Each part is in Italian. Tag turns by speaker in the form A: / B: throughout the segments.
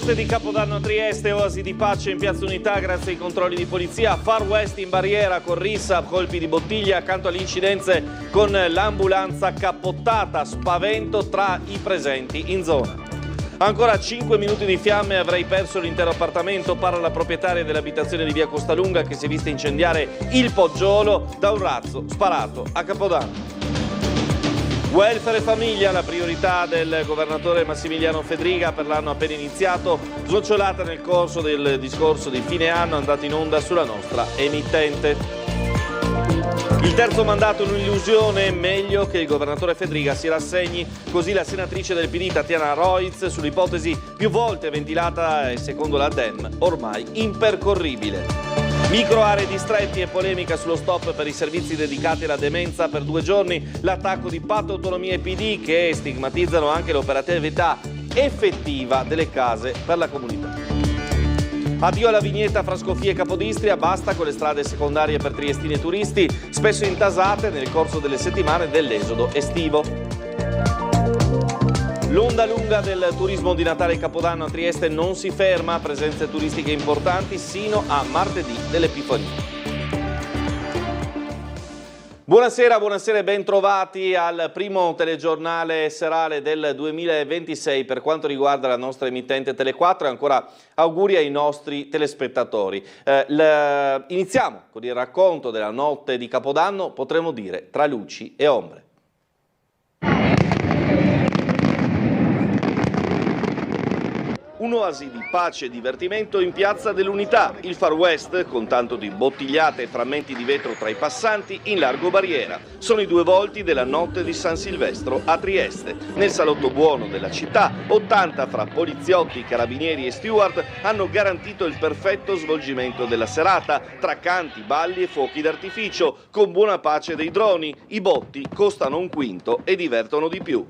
A: Notte di Capodanno a Trieste, oasi di pace in Piazza Unità grazie ai controlli di polizia, Far West in barriera con rissa, colpi di bottiglia accanto alle incidenze con l'ambulanza cappottata, spavento tra i presenti in zona. Ancora 5 minuti di fiamme, avrei perso l'intero appartamento, parla la proprietaria dell'abitazione di via Costalunga che si è vista incendiare il poggiolo da un razzo sparato a Capodanno. Welfare e famiglia, la priorità del governatore Massimiliano Fedriga per l'anno appena iniziato, snocciolata nel corso del discorso di fine anno andato in onda sulla nostra emittente. Il terzo mandato è un'illusione, meglio che il governatore Fedriga si rassegni, così la senatrice del PD Tatiana Roiz sull'ipotesi più volte ventilata e secondo la Dem ormai impercorribile. Micro aree distretti e polemica sullo stop per i servizi dedicati alla demenza per 2 giorni, l'attacco di Patto Autonomia e PD che stigmatizzano anche l'operatività effettiva delle case per la comunità. Addio alla vignetta fra Scofia e Capodistria, basta con le strade secondarie per triestini e turisti, spesso intasate nel corso delle settimane dell'esodo estivo. L'onda lunga del turismo di Natale e Capodanno a Trieste non si ferma, presenze turistiche importanti sino a martedì dell'Epifania. Buonasera e ben trovati al primo telegiornale serale del 2026 per quanto riguarda la nostra emittente Tele4 e ancora auguri ai nostri telespettatori. Iniziamo con il racconto della notte di Capodanno, potremmo dire tra luci e ombre. Un'oasi di pace e divertimento in Piazza dell'Unità, il Far West, con tanto di bottigliate e frammenti di vetro tra i passanti, in largo barriera. Sono i 2 volti della notte di San Silvestro a Trieste. Nel salotto buono della città, 80 fra poliziotti, carabinieri e steward hanno garantito il perfetto svolgimento della serata, tra canti, balli e fuochi d'artificio, con buona pace dei droni. I botti costano un quinto e divertono di più.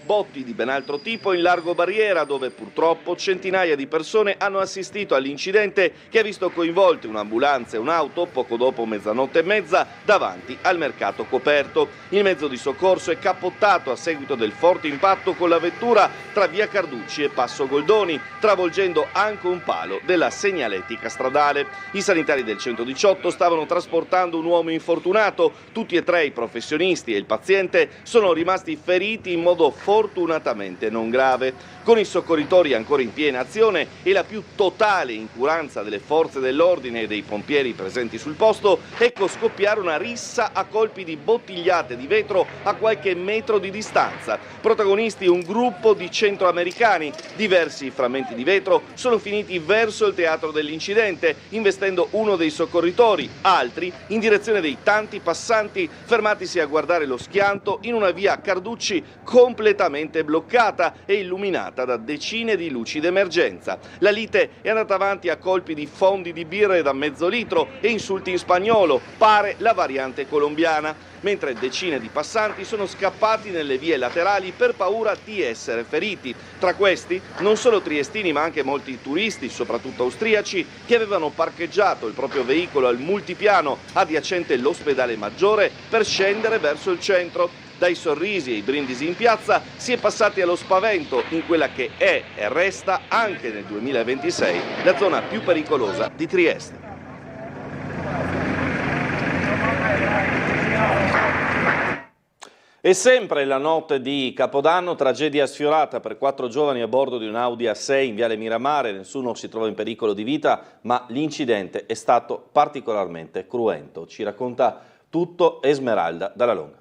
A: Botti di ben altro tipo in largo barriera dove purtroppo centinaia di persone hanno assistito all'incidente che ha visto coinvolte un'ambulanza e un'auto poco dopo mezzanotte e mezza davanti al mercato coperto. Il mezzo di soccorso è cappottato a seguito del forte impatto con la vettura tra via Carducci e Passo Goldoni, travolgendo anche un palo della segnaletica stradale. I sanitari del 118 stavano trasportando un uomo infortunato, tutti e 3 i professionisti e il paziente sono rimasti feriti in modo fortunatamente non grave. Con i soccorritori ancora in piena azione e la più totale incuranza delle forze dell'ordine e dei pompieri presenti sul posto, ecco scoppiare una rissa a colpi di bottigliate di vetro a qualche metro di distanza. Protagonisti un gruppo di centroamericani. Diversi frammenti di vetro sono finiti verso il teatro dell'incidente, investendo uno dei soccorritori, altri in direzione dei tanti passanti fermatisi a guardare lo schianto in una via Carducci completamente bloccata e illuminata da decine di luci d'emergenza. La lite è andata avanti a colpi di fondi di birre da mezzo litro e insulti in spagnolo, pare la variante colombiana, mentre decine di passanti sono scappati nelle vie laterali per paura di essere feriti. Tra questi non solo triestini ma anche molti turisti, soprattutto austriaci, che avevano parcheggiato il proprio veicolo al multipiano adiacente l'ospedale maggiore per scendere verso il centro. Dai sorrisi e i brindisi in piazza si è passati allo spavento in quella che è e resta anche nel 2026 la zona più pericolosa di Trieste. E sempre la notte di Capodanno, tragedia sfiorata per 4 giovani a bordo di un Audi A6 in Viale Miramare. Nessuno si trova in pericolo di vita, ma l'incidente è stato particolarmente cruento. Ci racconta tutto Esmeralda Dalla Longa.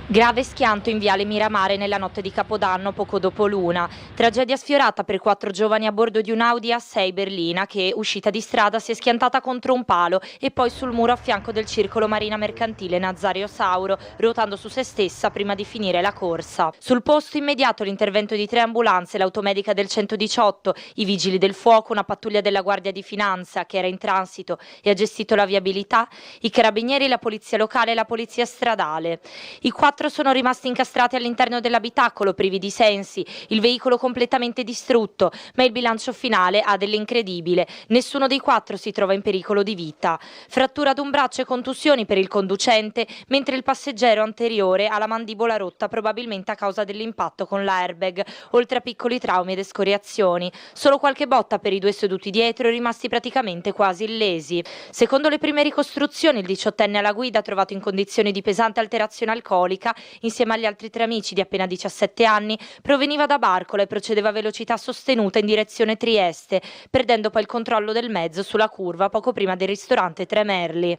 B: Grave schianto in Viale Miramare nella notte di Capodanno poco dopo l'1. Tragedia sfiorata per 4 giovani a bordo di un Audi A6 berlina che, uscita di strada, si è schiantata contro un palo e poi sul muro a fianco del circolo marina mercantile Nazario Sauro, ruotando su se stessa prima di finire la corsa. Sul posto immediato l'intervento di 3 ambulanze, l'automedica del 118, i vigili del fuoco, una pattuglia della Guardia di Finanza che era in transito e ha gestito la viabilità, i carabinieri, la polizia locale e la polizia stradale. I 4 4 sono rimasti incastrati all'interno dell'abitacolo, privi di sensi, il veicolo completamente distrutto, ma il bilancio finale ha dell'incredibile. Nessuno dei 4 si trova in pericolo di vita. Frattura ad un braccio e contusioni per il conducente, mentre il passeggero anteriore ha la mandibola rotta, probabilmente a causa dell'impatto con l'airbag, oltre a piccoli traumi ed escoriazioni. Solo qualche botta per i 2 seduti dietro, rimasti praticamente quasi illesi. Secondo le prime ricostruzioni, il 18enne alla guida, trovato in condizioni di pesante alterazione alcolica, insieme agli altri 3 amici di appena 17 anni, proveniva da Barcola e procedeva a velocità sostenuta in direzione Trieste, perdendo poi il controllo del mezzo sulla curva poco prima del ristorante Tre Merli.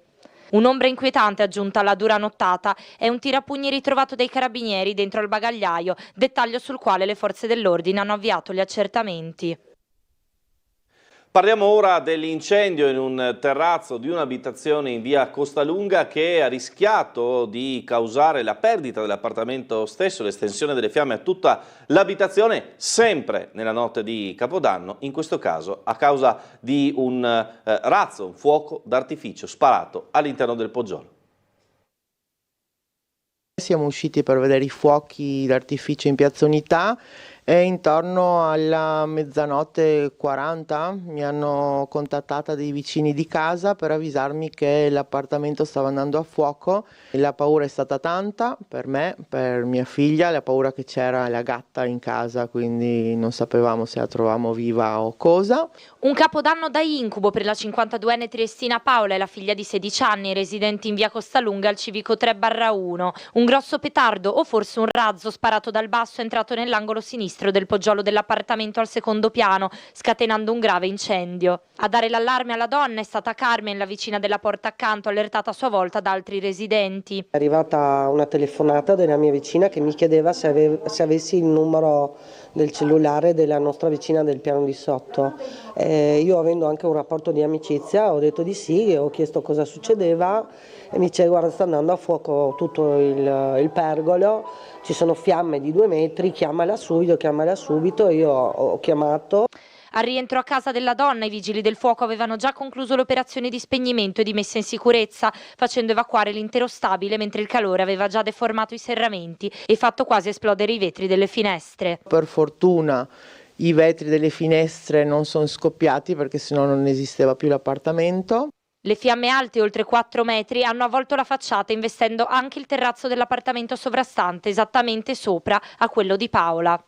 B: Un'ombra inquietante aggiunta alla dura nottata è un tirapugni ritrovato dai carabinieri dentro al bagagliaio, dettaglio sul quale le forze dell'ordine hanno avviato gli accertamenti.
A: Parliamo ora dell'incendio in un terrazzo di un'abitazione in via Costalunga che ha rischiato di causare la perdita dell'appartamento stesso, l'estensione delle fiamme a tutta l'abitazione, sempre nella notte di Capodanno, in questo caso a causa di un razzo, un fuoco d'artificio sparato all'interno del poggiolo.
C: Siamo usciti per vedere i fuochi d'artificio in Piazza Unità e intorno alla 00:40 mi hanno contattata dei vicini di casa per avvisarmi che l'appartamento stava andando a fuoco. La paura è stata tanta per me, per mia figlia, la paura che c'era la gatta in casa, quindi non sapevamo se la trovavamo viva o cosa.
B: Un capodanno da incubo per la 52enne triestina Paola e la figlia di 16 anni, residenti in via Costalunga al civico 3/1. Un grosso petardo o forse un razzo sparato dal basso è entrato nell'angolo sinistro del poggiolo dell'appartamento al secondo piano, scatenando un grave incendio. A dare l'allarme alla donna è stata Carmen, la vicina della porta accanto, allertata a sua volta da altri residenti.
D: È arrivata una telefonata della mia vicina che mi chiedeva se avessi il numero del cellulare della nostra vicina del piano di sotto. Io, avendo anche un rapporto di amicizia, ho detto di sì e ho chiesto cosa succedeva e mi dice: guarda, sta andando a fuoco tutto il pergolo, ci sono fiamme di 2 metri, chiamala subito. Io ho chiamato.
B: Al rientro a casa della donna, i vigili del fuoco avevano già concluso l'operazione di spegnimento e di messa in sicurezza, facendo evacuare l'intero stabile mentre il calore aveva già deformato i serramenti e fatto quasi esplodere i vetri delle finestre.
C: Per fortuna i vetri delle finestre non sono scoppiati perché sennò non esisteva più l'appartamento.
B: Le fiamme alte oltre 4 metri hanno avvolto la facciata, investendo anche il terrazzo dell'appartamento sovrastante, esattamente sopra a quello di Paola.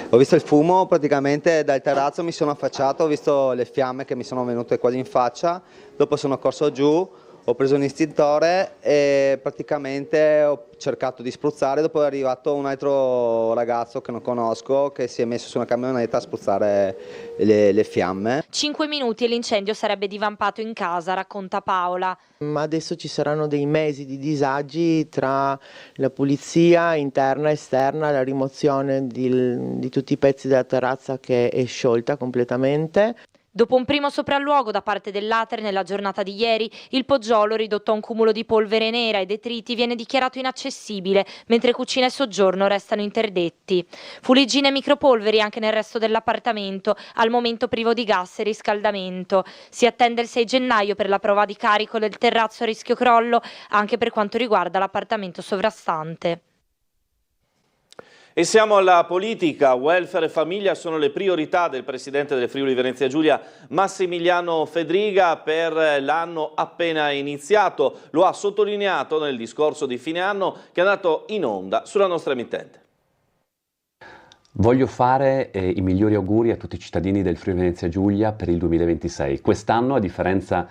E: Ho visto il fumo praticamente dal terrazzo, mi sono affacciato, ho visto le fiamme che mi sono venute quasi in faccia, dopo sono corso giù, ho preso un estintore e praticamente ho cercato di spruzzare, dopo è arrivato un altro ragazzo che non conosco che si è messo su una camionetta a spruzzare le fiamme.
B: 5 minuti e l'incendio sarebbe divampato in casa, racconta Paola.
C: Ma adesso ci saranno dei mesi di disagi tra la pulizia interna e esterna, la rimozione di tutti i pezzi della terrazza che è sciolta completamente.
B: Dopo un primo sopralluogo da parte dell'Ater nella giornata di ieri, il poggiolo, ridotto a un cumulo di polvere nera e detriti, viene dichiarato inaccessibile, mentre cucina e soggiorno restano interdetti. Fuliggine e micropolveri anche nel resto dell'appartamento, al momento privo di gas e riscaldamento. Si attende il 6 gennaio per la prova di carico del terrazzo a rischio crollo, anche per quanto riguarda l'appartamento sovrastante.
A: E siamo alla politica. Welfare e famiglia sono le priorità del presidente del Friuli Venezia Giulia, Massimiliano Fedriga, per l'anno appena iniziato. Lo ha sottolineato nel discorso di fine anno che è andato in onda sulla nostra emittente.
F: Voglio fare i migliori auguri a tutti i cittadini del Friuli Venezia Giulia per il 2026. Quest'anno, a differenza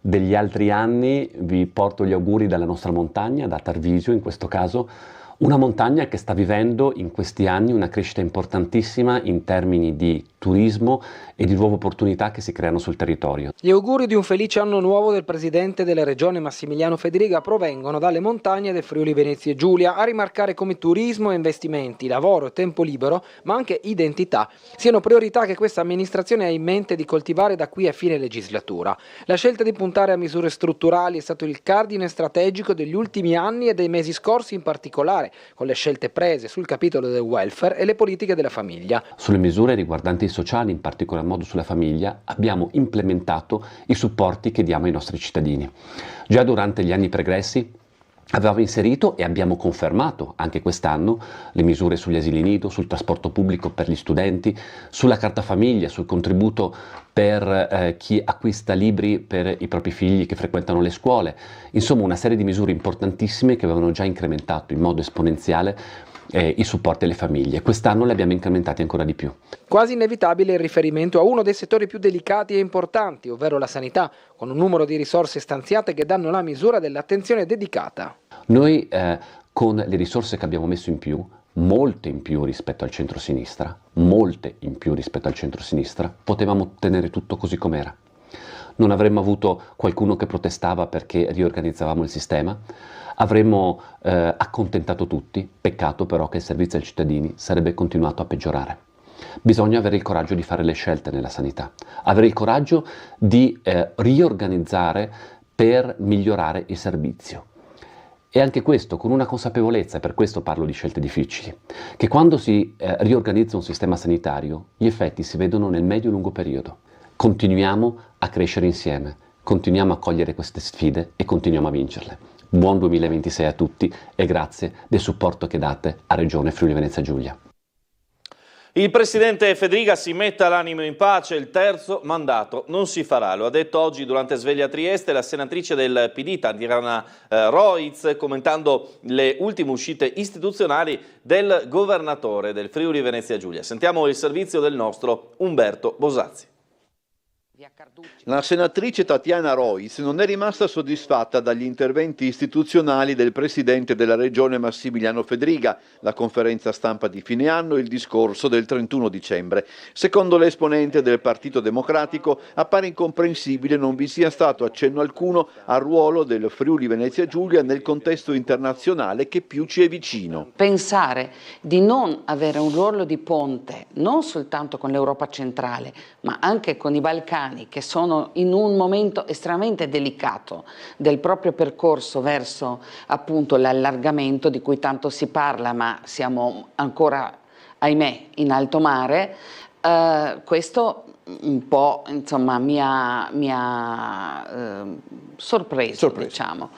F: degli altri anni, vi porto gli auguri dalla nostra montagna, da Tarvisio in questo caso. Una montagna che sta vivendo in questi anni una crescita importantissima in termini di turismo e di nuove opportunità che si creano sul territorio.
G: Gli auguri di un felice anno nuovo del presidente della regione Massimiliano Fedriga provengono dalle montagne del Friuli Venezia Giulia, a rimarcare come turismo e investimenti, lavoro e tempo libero, ma anche identità, siano priorità che questa amministrazione ha in mente di coltivare da qui a fine legislatura. La scelta di puntare a misure strutturali è stato il cardine strategico degli ultimi anni e dei mesi scorsi in particolare, con le scelte prese sul capitolo del welfare e le politiche della famiglia.
F: Sulle misure riguardanti i sociali, in particolar modo sulla famiglia, abbiamo implementato i supporti che diamo ai nostri cittadini. Già durante gli anni pregressi Avevamo inserito e abbiamo confermato anche quest'anno le misure sugli asili nido, sul trasporto pubblico per gli studenti, sulla carta famiglia, sul contributo per chi acquista libri per i propri figli che frequentano le scuole. Insomma, una serie di misure importantissime che avevano già incrementato in modo esponenziale i supporti alle famiglie. Quest'anno li abbiamo incrementati ancora di più.
G: Quasi inevitabile il riferimento a uno dei settori più delicati e importanti, ovvero la sanità, con un numero di risorse stanziate che danno la misura dell'attenzione dedicata.
F: Noi con le risorse che abbiamo messo in più, molte in più rispetto al centro-sinistra, potevamo ottenere tutto così com'era. Non avremmo avuto qualcuno che protestava perché riorganizzavamo il sistema, avremmo accontentato tutti, peccato però che il servizio ai cittadini sarebbe continuato a peggiorare. Bisogna avere il coraggio di fare le scelte nella sanità, avere il coraggio di riorganizzare per migliorare il servizio. E anche questo con una consapevolezza, e per questo parlo di scelte difficili, che quando si riorganizza un sistema sanitario, gli effetti si vedono nel medio-lungo periodo. Continuiamo a crescere insieme, continuiamo a cogliere queste sfide e continuiamo a vincerle. Buon 2026 a tutti e grazie del supporto che date a Regione Friuli Venezia Giulia.
A: Il presidente Fedriga si metta l'animo in pace, il terzo mandato non si farà. Lo ha detto oggi durante Sveglia Trieste la senatrice del PD, Tatiana Rojc, commentando le ultime uscite istituzionali del governatore del Friuli Venezia Giulia. Sentiamo il servizio del nostro Umberto Bosazzi.
H: La senatrice Tatiana Rojc non è rimasta soddisfatta dagli interventi istituzionali del presidente della regione Massimiliano Fedriga, la conferenza stampa di fine anno e il discorso del 31 dicembre. Secondo l'esponente del Partito Democratico appare incomprensibile non vi sia stato accenno alcuno al ruolo del Friuli Venezia Giulia nel contesto internazionale che più ci è vicino.
I: Pensare di non avere un ruolo di ponte non soltanto con l'Europa centrale ma anche con i Balcani, che sono in un momento estremamente delicato del proprio percorso verso appunto l'allargamento di cui tanto si parla, ma siamo ancora, ahimè, in alto mare, questo un po' insomma mi ha sorpreso. Diciamo.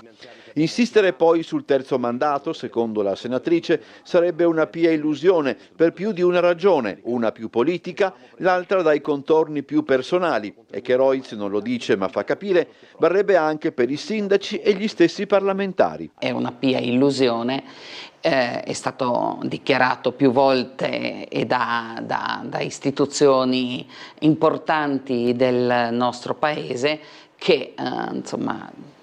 H: Insistere poi sul terzo mandato, secondo la senatrice, sarebbe una pia illusione per più di una ragione, una più politica, l'altra dai contorni più personali, e che Rojc non lo dice ma fa capire, varrebbe anche per i sindaci e gli stessi parlamentari.
I: È una pia illusione, è stato dichiarato più volte e da istituzioni importanti del nostro paese che insomma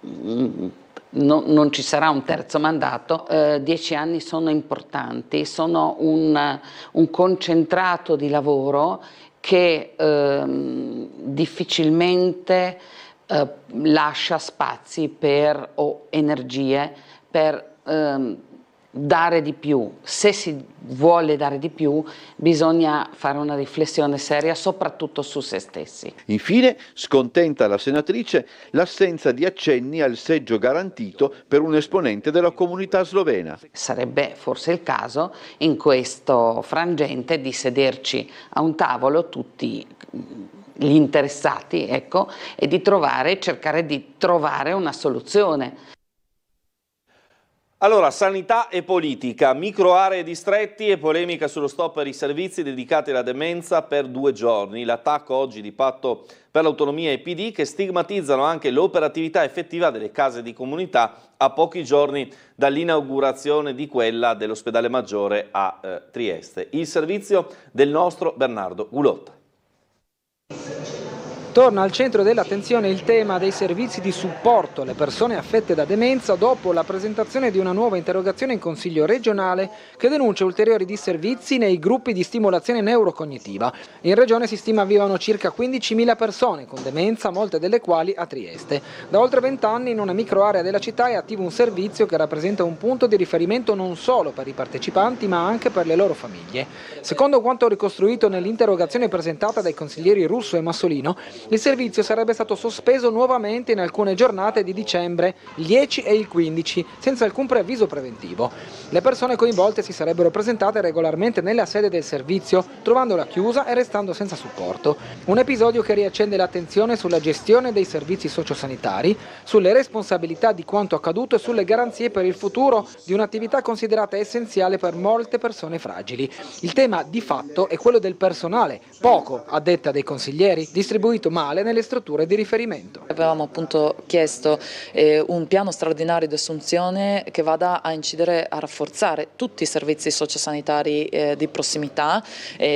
I: non ci sarà un terzo mandato. 10 anni sono importanti, sono un concentrato di lavoro che difficilmente lascia spazi o energie per dare di più. Se si vuole dare di più bisogna fare una riflessione seria soprattutto su se stessi.
H: Infine, scontenta la senatrice l'assenza di accenni al seggio garantito per un esponente della comunità slovena.
I: Sarebbe forse il caso in questo frangente di sederci a un tavolo tutti gli interessati, ecco, e di cercare di trovare una soluzione.
A: Allora, sanità e politica, microaree distretti e polemica sullo stop per i servizi dedicati alla demenza per 2 giorni. L'attacco oggi di Patto per l'Autonomia e PD che stigmatizzano anche l'operatività effettiva delle case di comunità a pochi giorni dall'inaugurazione di quella dell'ospedale maggiore a Trieste. Il servizio del nostro Bernardo Gulotta.
G: Torna al centro dell'attenzione il tema dei servizi di supporto alle persone affette da demenza dopo la presentazione di una nuova interrogazione in Consiglio regionale che denuncia ulteriori disservizi nei gruppi di stimolazione neurocognitiva. In regione si stima vivano circa 15.000 persone con demenza, molte delle quali a Trieste. Da oltre 20 anni in una microarea della città è attivo un servizio che rappresenta un punto di riferimento non solo per i partecipanti ma anche per le loro famiglie. Secondo quanto ricostruito nell'interrogazione presentata dai consiglieri Russo e Massolino, Il servizio sarebbe stato sospeso nuovamente in alcune giornate di dicembre, il 10 e il 15, senza alcun preavviso preventivo. Le persone coinvolte si sarebbero presentate regolarmente nella sede del servizio, trovandola chiusa e restando senza supporto. Un episodio che riaccende l'attenzione sulla gestione dei servizi sociosanitari, sulle responsabilità di quanto accaduto e sulle garanzie per il futuro di un'attività considerata essenziale per molte persone fragili. Il tema di fatto è quello del personale, poco, a detta dei consiglieri, distribuito male nelle strutture di riferimento.
J: Avevamo appunto chiesto un piano straordinario di assunzione che vada a incidere, a rafforzare tutti i servizi sociosanitari di prossimità,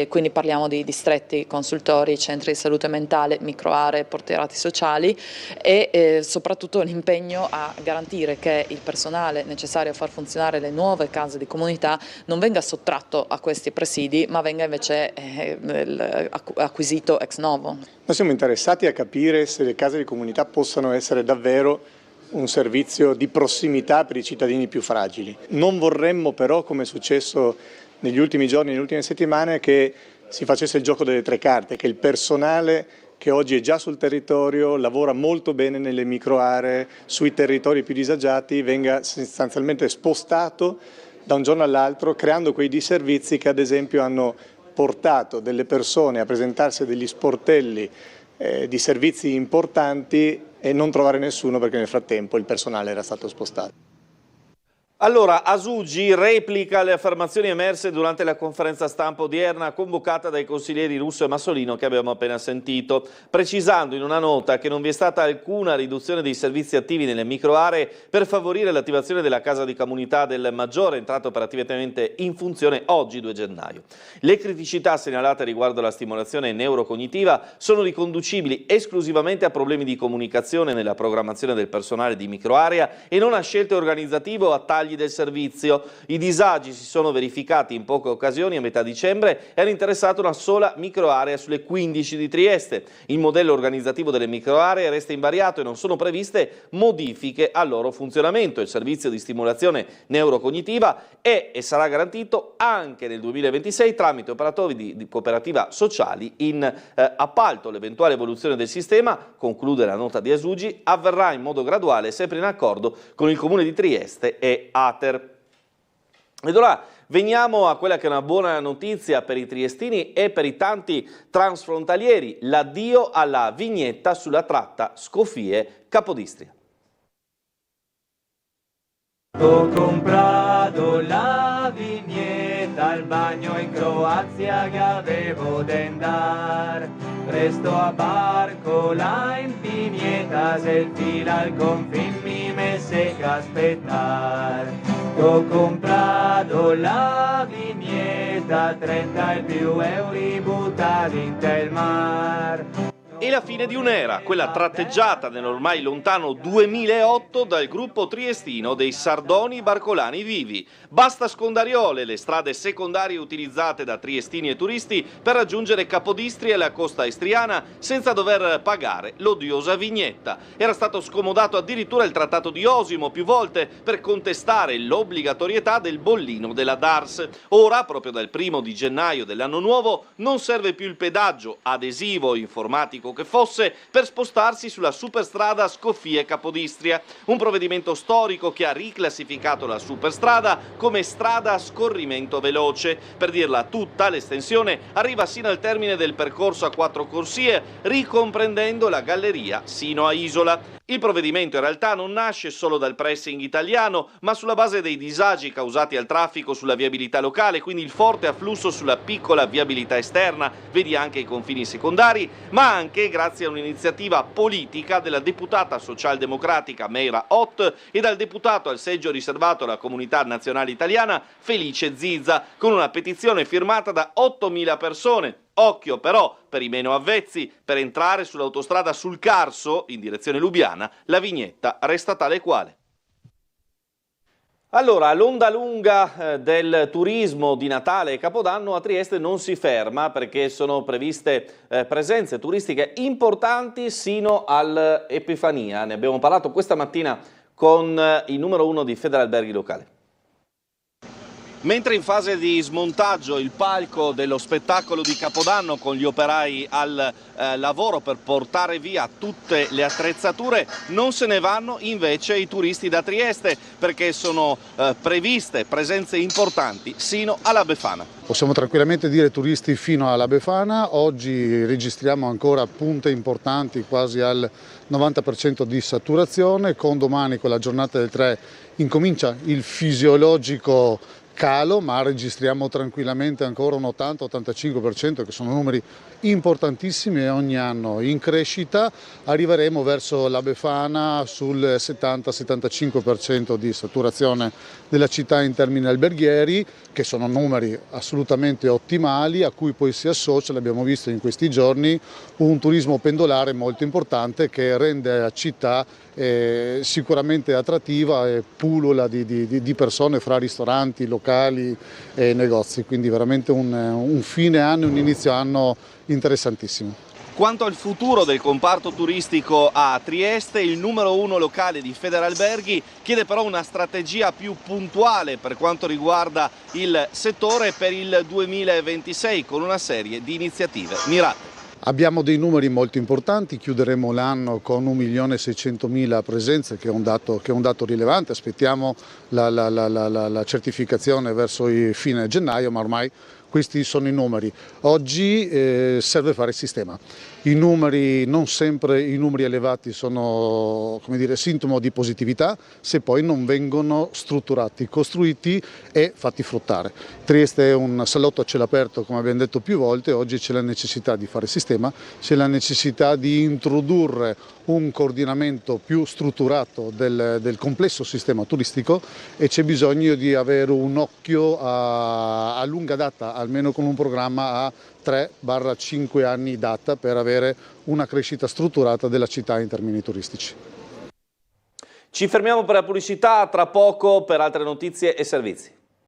J: quindi parliamo di distretti, consultori, centri di salute mentale, microaree, porterati sociali e soprattutto l'impegno a garantire che il personale necessario a far funzionare le nuove case di comunità non venga sottratto a questi presidi, ma venga invece acquisito ex novo.
K: Noi siamo interessati a capire se le case di comunità possano essere davvero un servizio di prossimità per i cittadini più fragili. Non vorremmo però, come è successo negli ultimi giorni, nelle ultime settimane, che si facesse il gioco delle tre carte, che il personale che oggi è già sul territorio, lavora molto bene nelle microaree, sui territori più disagiati, venga sostanzialmente spostato da un giorno all'altro, creando quei disservizi che ad esempio hanno portato delle persone a presentarsi a degli sportelli di servizi importanti e non trovare nessuno perché nel frattempo il personale era stato spostato.
A: Allora, Asugi replica le affermazioni emerse durante la conferenza stampa odierna convocata dai consiglieri Russo e Massolino che abbiamo appena sentito, precisando in una nota che non vi è stata alcuna riduzione dei servizi attivi nelle microaree per favorire l'attivazione della casa di comunità del Maggiore, entrato operativamente in funzione oggi 2 gennaio. Le criticità segnalate riguardo alla stimolazione neurocognitiva sono riconducibili esclusivamente a problemi di comunicazione nella programmazione del personale di microarea e non a scelte organizzative o a tagli del servizio. I disagi si sono verificati in poche occasioni a metà dicembre e hanno interessato una sola microarea sulle 15 di Trieste. Il modello organizzativo delle microaree resta invariato e non sono previste modifiche al loro funzionamento. Il servizio di stimolazione neurocognitiva è e sarà garantito anche nel 2026 tramite operatori di cooperativa sociali in appalto. L'eventuale evoluzione del sistema, conclude la nota di Asugi, avverrà in modo graduale sempre in accordo con il Comune di Trieste e Ater. Ed ora veniamo a quella che è una buona notizia per i triestini e per i tanti transfrontalieri, l'addio alla vignetta sulla tratta Scofie-Capodistria.
L: Ho comprato la vignetta al bagno in Croazia che avevo da andare. Presto a barco la impinieta se il fila al confine mi messe che aspettare. Ho comprato la vignetta, 30 e più euro buttati in tel mar.
A: E la fine di un'era, quella tratteggiata nell'ormai lontano 2008 dal gruppo triestino dei Sardoni Barcolani Vivi. Basta Scondariole, le strade secondarie utilizzate da triestini e turisti per raggiungere Capodistria e la costa istriana senza dover pagare l'odiosa vignetta. Era stato scomodato addirittura il trattato di Osimo più volte per contestare l'obbligatorietà del bollino della DARS. Ora, proprio dal 1° di gennaio dell'anno nuovo, non serve più il pedaggio adesivo informatico che fosse per spostarsi sulla superstrada Scofie-Capodistria, un provvedimento storico che ha riclassificato la superstrada come strada a scorrimento veloce. Per dirla tutta, l'estensione arriva sino al termine del percorso a 4 corsie, ricomprendendo la galleria sino a Isola. Il provvedimento in realtà non nasce solo dal pressing italiano, ma sulla base dei disagi causati al traffico sulla viabilità locale, quindi il forte afflusso sulla piccola viabilità esterna, vedi anche i confini secondari, ma anche grazie a un'iniziativa politica della deputata socialdemocratica Meira Ott e dal deputato al seggio riservato alla comunità nazionale italiana Felice Zizza, con una petizione firmata da 8.000 persone. Occhio però, per i meno avvezzi, per entrare sull'autostrada sul Carso, in direzione Lubiana, la vignetta resta tale quale. Allora, l'onda lunga del turismo di Natale e Capodanno a Trieste non si ferma perché sono previste presenze turistiche importanti sino all'Epifania. Ne abbiamo parlato questa mattina con il numero 1 di Federalberghi Locale. Mentre in fase di smontaggio il palco dello spettacolo di Capodanno con gli operai al lavoro per portare via tutte le attrezzature, non se ne vanno invece i turisti da Trieste, perché sono previste presenze importanti sino alla Befana.
M: Possiamo tranquillamente dire turisti fino alla Befana. Oggi registriamo ancora punte importanti, quasi al 90% di saturazione. Con domani, con la giornata del 3, incomincia il fisiologico calo, ma registriamo tranquillamente ancora un 80-85%, che sono numeri importantissimi e ogni anno in crescita. Arriveremo verso la Befana sul 70-75% di saturazione della città in termini alberghieri, che sono numeri assolutamente ottimali, a cui poi si associa, l'abbiamo visto in questi giorni, un turismo pendolare molto importante che rende la città sicuramente attrattiva e pullula di persone fra ristoranti, locali e negozi, quindi veramente un fine anno e un inizio anno interessantissimo.
A: Quanto al futuro del comparto turistico a Trieste, il numero 1 locale di Federalberghi chiede però una strategia più puntuale per quanto riguarda il settore per il 2026, con una serie di iniziative mirate.
M: Abbiamo dei numeri molto importanti, chiuderemo l'anno con 1.600.000 presenze, che è un dato rilevante. Aspettiamo la certificazione verso il fine gennaio, ma ormai questi sono i numeri. Oggi serve fare il sistema. I numeri, non sempre i numeri elevati sono, come dire, sintomo di positività, se poi non vengono strutturati, costruiti e fatti fruttare. Trieste è un salotto a cielo aperto, come abbiamo detto più volte. Oggi c'è la necessità di fare sistema, c'è la necessità di introdurre un coordinamento più strutturato del complesso sistema turistico, e c'è bisogno di avere un occhio a lunga data, almeno con un programma a 3-5 anni data, per avere una crescita strutturata della città in termini turistici.
A: Ci fermiamo per la pubblicità, tra poco per altre notizie e servizi.